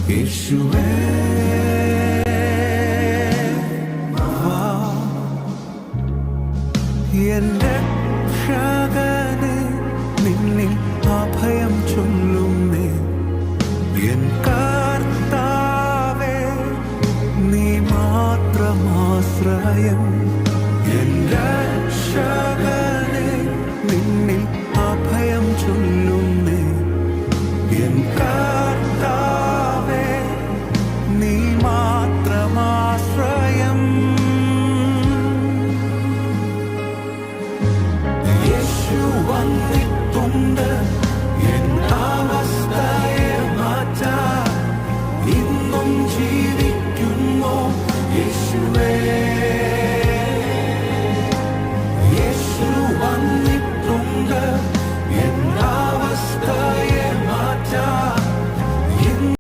യേശുവേ എന്റെ രക്ഷകനെ നിന്നിൽ അഭയം ചൊല്ലുന്നേ എൻ കർത്താവേ നീ മാത്രമാശ്രയം എൻ രക്ഷ